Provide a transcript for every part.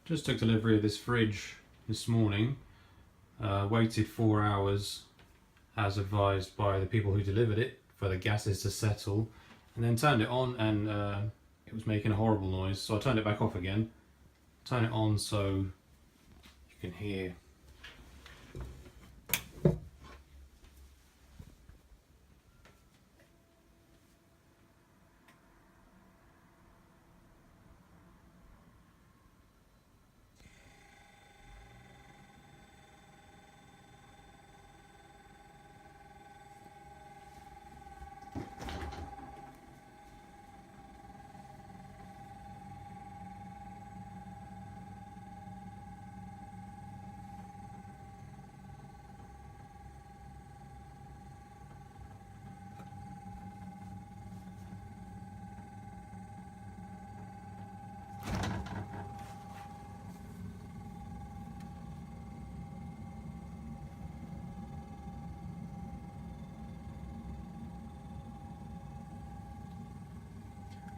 Just took delivery of this fridge this morning. Waited 4 hours as advised by the people who delivered it for the gases to settle, and then turned it on and it was making a horrible noise, so I turned it back off again. Turn it on so you can hear.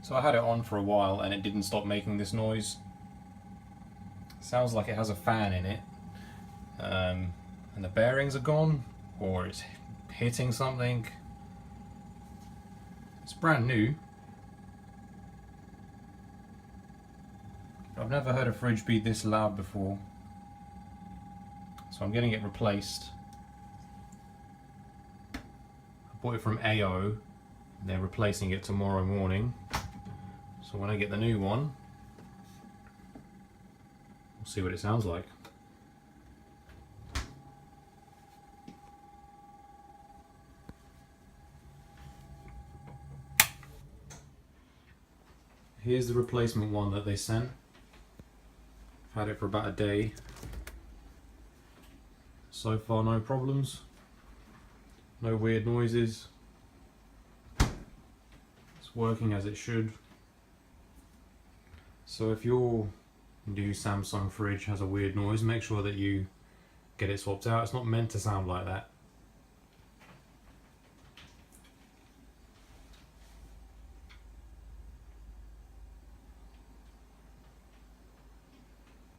So I had it on for a while and it didn't stop making this noise. Sounds like it has a fan in it, and the bearings are gone, or it's hitting something. It's brand new. I've never heard a fridge be this loud before, so I'm getting it replaced. I bought it from AO. They're replacing it tomorrow morning. So when I get the new one, we'll see what it sounds like. Here's the replacement one that they sent. I've had it for about a day. So far no problems, no weird noises. It's working as it should. So if your new Samsung fridge has a weird noise, make sure that you get it swapped out. It's not meant to sound like that.